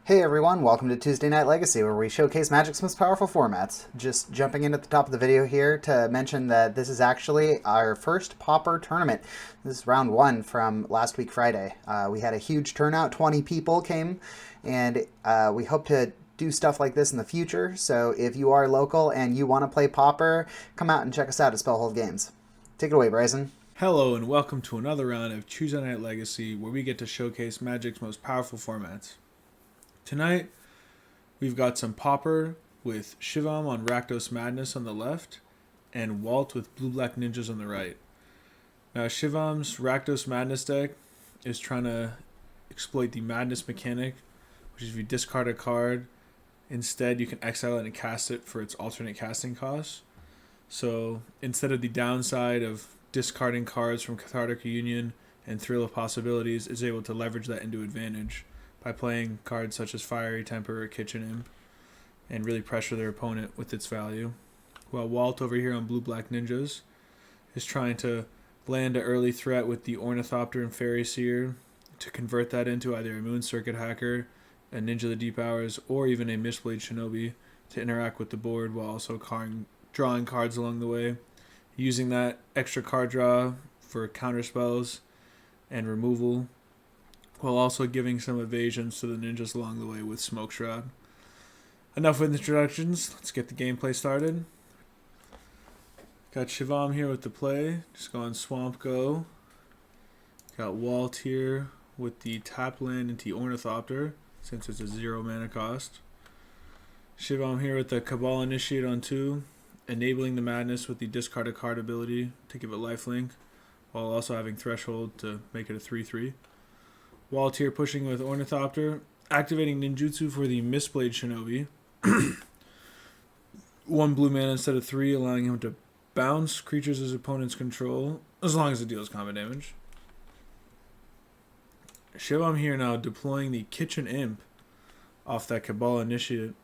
Hey everyone, welcome to Tuesday Night Legacy, where we showcase Magic's most powerful formats. Just jumping in at the top of the video here to mention that this is actually our first Pauper tournament. This is round one from last week Friday. We had a huge turnout, 20 people came, and we hope to do stuff like this in the future. So if you are local and you want to play Pauper, come out and check us out at Spellhold Games. Take it away, Bryson. Hello and welcome to another round of Tuesday Night Legacy, where we get to showcase Magic's most powerful formats. Tonight, we've got some Pauper with Shivam on Rakdos Madness on the left, and Walt with Blue-Black Ninjas on the right. Now, Shivam's Rakdos Madness deck is trying to exploit the Madness mechanic, which is if you discard a card, instead you can exile it and cast it for its alternate casting cost. So, instead of the downside of discarding cards from Cathartic Reunion and Thrill of Possibilities, is able to leverage that into advantage by playing cards such as Fiery Temper or Kitchen Imp and really pressure their opponent with its value. While Walt over here on Blue-Black Ninjas is trying to land an early threat with the Ornithopter and Fairy Seer to convert that into either a Moon Circuit Hacker, a Ninja of the Deep Hours, or even a Mistblade Shinobi to interact with the board while also drawing cards along the way, using that extra card draw for counter spells and removal, while also giving some evasions to the ninjas along the way with Smoke Shroud. Enough with introductions, let's get the gameplay started. Got Shivam here with the play, just going Swamp Go. Got Walt here with the tap land into Ornithopter, since it's a 0 mana cost. Shivam here with the Cabal Initiate on 2, enabling the Madness with the discard a card ability to give it lifelink, while also having Threshold to make it a 3/3. Walt here pushing with Ornithopter, activating Ninjutsu for the Mistblade Shinobi. 1 blue mana instead of 3, allowing him to bounce creatures his opponent's control, as long as it deals combat damage. Shivam here now deploying the Kitchen Imp off that Cabal Initiate,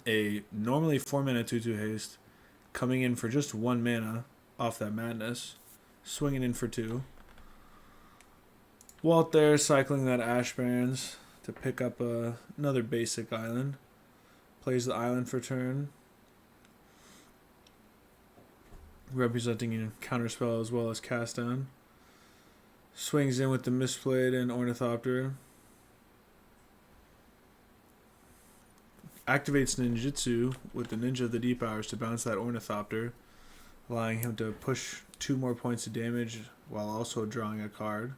a normally 4 mana 2/2 haste, coming in for just 1 mana off that Madness, swinging in for 2. Walt there cycling that Ash Barrens to pick up another basic island. Plays the island for turn, representing counterspell as well as cast down. Swings in with the Mistblade and Ornithopter. Activates Ninjutsu with the Ninja of the Deep Hours to bounce that Ornithopter, allowing him to push 2 more points of damage while also drawing a card.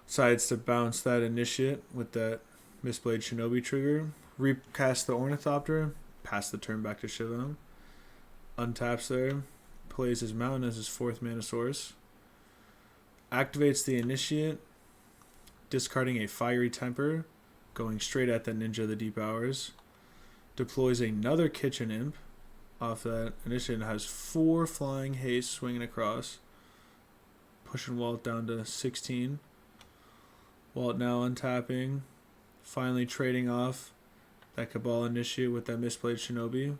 Decides to bounce that Initiate with that Mistblade Shinobi trigger. Recast the Ornithopter. Pass the turn back to Shivam. Untaps there. Plays his Mountain as his 4th mana source. Activates the Initiate. Discarding a Fiery Temper. Going straight at that Ninja of the Deep Hours. Deploys another Kitchen Imp off that Initiate and has 4 flying haste swinging across. Pushing Walt down to 16. Walt now untapping, finally trading off that Cabal Initiate with that Mistblade Shinobi.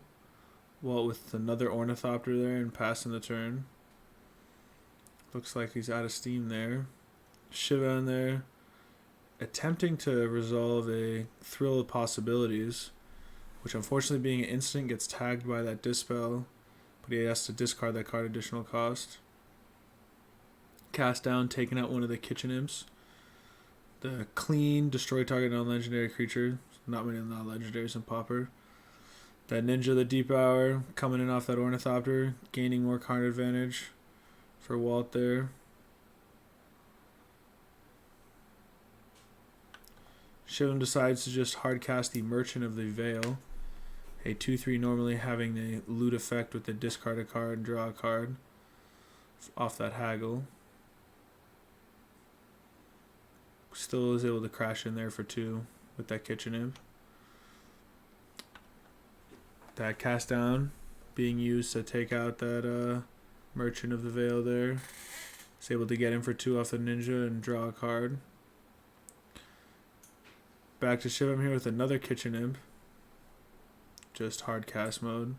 Walt with another Ornithopter there and passing the turn. Looks like he's out of steam there. Shiva in there, attempting to resolve a Thrill of Possibilities, which unfortunately being an instant gets tagged by that Dispel, but he has to discard that card additional cost. Cast down, taking out one of the Kitchen Imps. The clean, destroy target non-legendary creature. Not many non-legendaries in Pauper. That Ninja of the Deep Hour coming in off that Ornithopter, gaining more card advantage for Walt there. Shivam decides to just hardcast the Merchant of the Veil. A 2/3 normally having the loot effect with the discard a card and draw a card off that Haggle. Still is able to crash in there for 2 with that Kitchen Imp. That cast down being used to take out that Merchant of the Veil there. It's able to get in for 2 off the Ninja and draw a card. Back to Shivam here with another Kitchen Imp. Just hard cast mode.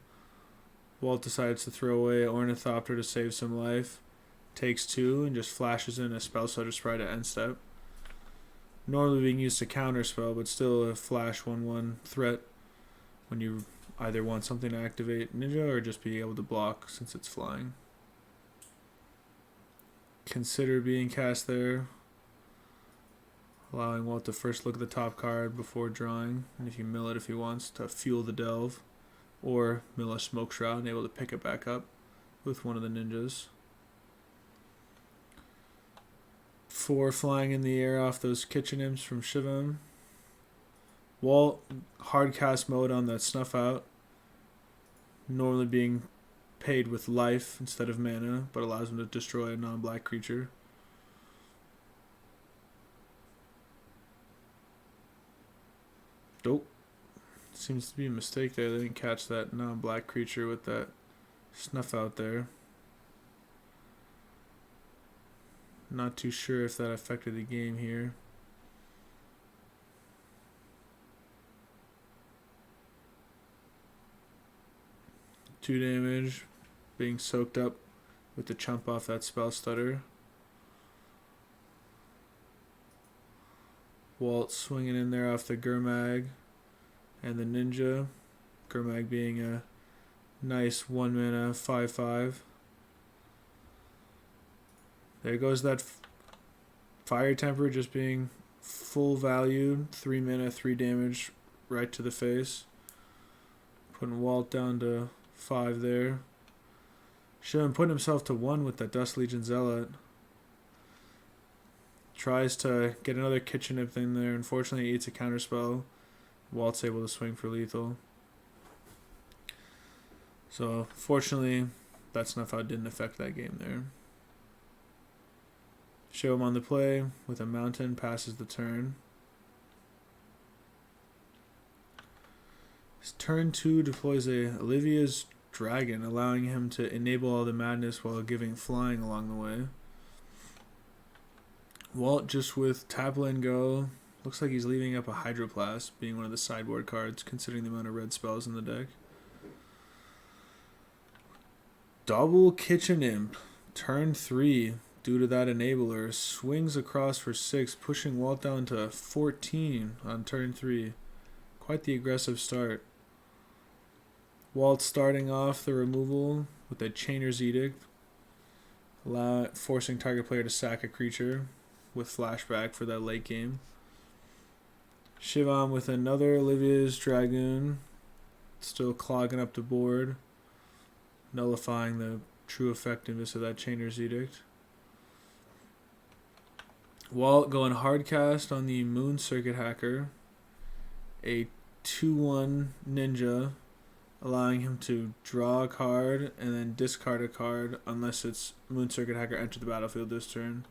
Walt decides to throw away Ornithopter to save some life. Takes 2 and just flashes in a Spell Stutter Sprite at end step. Normally being used to counterspell, but still a flash 1/1 threat when you either want something to activate Ninja or just be able to block since it's flying. Consider being cast there, allowing Walt to first look at the top card before drawing, and if you mill it if he wants to fuel the delve, or mill a Smoke Shroud and able to pick it back up with one of the ninjas. 4 flying in the air off those kitchen imps from Shivam. Walt, hard cast mode on that Snuff Out, normally being paid with life instead of mana, but allows him to destroy a non-black creature. Dope. Seems to be a mistake there. They didn't catch that non-black creature with that Snuff Out there. Not too sure if that affected the game here. Two damage, being soaked up with the chump off that Spell Stutter. Walt swinging in there off the Gurmag and the Ninja. Gurmag being a nice 1 mana 5/5. There goes that Fire Temper just being full value. 3 mana, 3 damage right to the face. Putting Walt down to 5 there. Shivam putting himself to 1 with that Dust Legion Zealot. Tries to get another Kitchen Imp in there. Unfortunately, he eats a counterspell. Walt's able to swing for lethal. So, fortunately, that Snuff Out didn't affect that game there. Show him on the play with a mountain, passes the turn. His turn 2 deploys a Olivia's Dragon, allowing him to enable all the madness while giving flying along the way. Walt just with Tapla and Go. Looks like he's leaving up a Hydroplast, being one of the sideboard cards, considering the amount of red spells in the deck. Double Kitchen Imp, turn 3. Due to that enabler, swings across for 6, pushing Walt down to 14 on turn 3. Quite the aggressive start. Walt starting off the removal with a Chainer's Edict, forcing target player to sack a creature with flashback for that late game. Shivam with another Olivia's Dragoon, still clogging up the board, nullifying the true effectiveness of that Chainer's Edict. Walt going hard cast on the Moon Circuit Hacker, a 2/1 ninja, allowing him to draw a card and then discard a card unless it's Moon Circuit Hacker enter the battlefield this turn,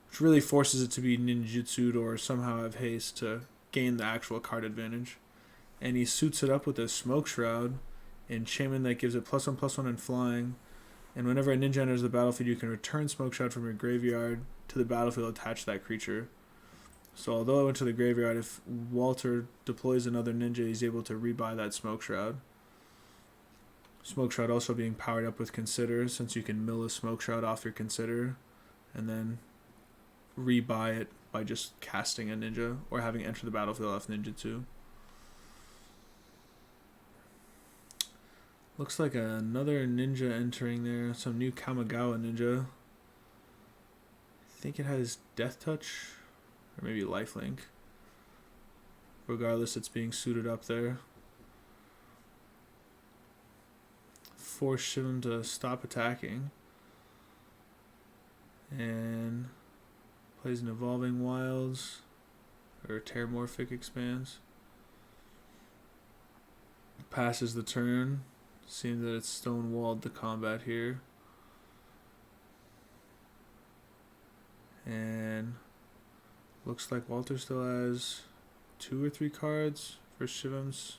which really forces it to be ninjutsu'd or somehow have haste to gain the actual card advantage. And he suits it up with a Smoke Shroud in Shaman that gives it +1/+1 and flying. And whenever a ninja enters the battlefield, you can return Smoke Shroud from your graveyard to the battlefield attached to that creature. So although it went to the graveyard, if Walter deploys another ninja, he's able to rebuy that Smoke Shroud. Smoke Shroud also being powered up with Consider, since you can mill a Smoke Shroud off your Consider and then rebuy it by just casting a ninja or having enter the battlefield off ninjutsu. Looks like another ninja entering there. Some new Kamigawa ninja. I think it has Death Touch or maybe Lifelink. Regardless, it's being suited up there. Force Shivam to stop attacking. And plays an Evolving Wilds or Terramorphic Expanse. Passes the turn. Seems that it's stonewalled the combat here. And looks like Walter still has 2 or 3 cards for Shivam's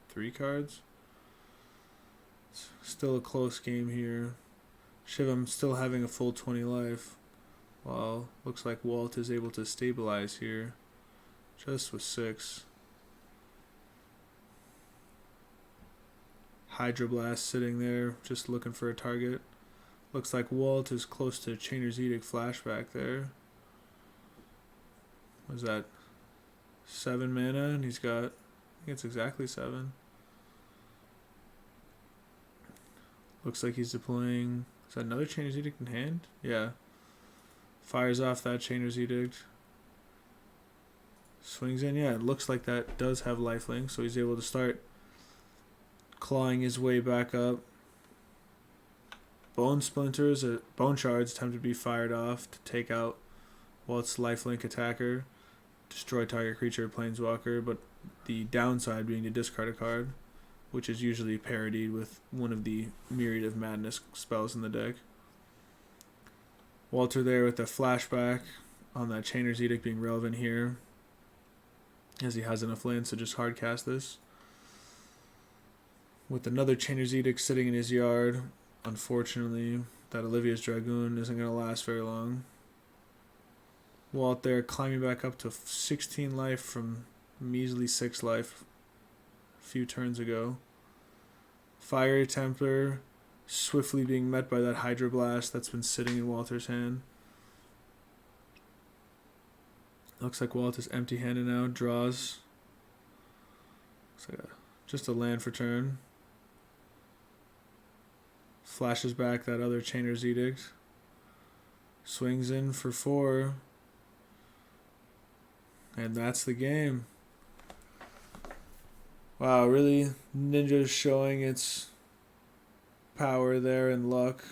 3 cards. It's still a close game here. Shivam still having a full 20 life, while looks like Walt is able to stabilize here just with 6. Hydroblast sitting there, just looking for a target. Looks like Walt is close to Chainer's Edict flashback there. what is that? 7 mana, and he's got, I think it's exactly 7. Looks like he's deploying, is that another Chainer's Edict in hand? Yeah. Fires off that Chainer's Edict. Swings in, yeah, it looks like that does have lifelink, so he's able to start clawing his way back up. Bone Splinters, Bone Shards attempt to be fired off to take out Walt's lifelink attacker. Destroy target creature or planeswalker, but the downside being to discard a card, which is usually parodied with one of the myriad of madness spells in the deck. Walter there with a flashback on that Chainer's Edict being relevant here, as he has enough lands to just hard cast this. With another Chainer's Edict sitting in his yard, unfortunately, that Olivia's Dragoon isn't going to last very long. Walt there climbing back up to 16 life from measly 6 life a few turns ago. Fiery Templar swiftly being met by that Hydro Blast that's been sitting in Walter's hand. Looks like Walt is empty-handed now. Draws. Looks like just a land for turn. Flashes back that other Chainer's Edict. Swings in for 4. And that's the game. Wow, really, Ninja's showing its power there and luck,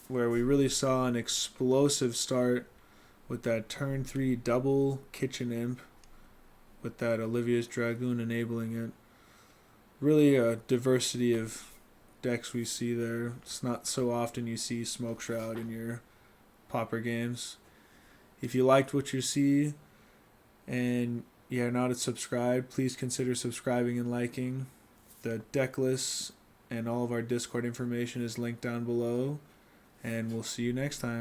where we really saw an explosive start with that turn 3 double Kitchen Imp, with that Olivia's Dragoon enabling it. Really a diversity of decks we see there. It's not so often you see Smoke Shroud in your Pauper games. If you liked what you see and you're not subscribed, please consider subscribing and liking. The deck lists and all of our Discord information is linked down below, and we'll see you next time.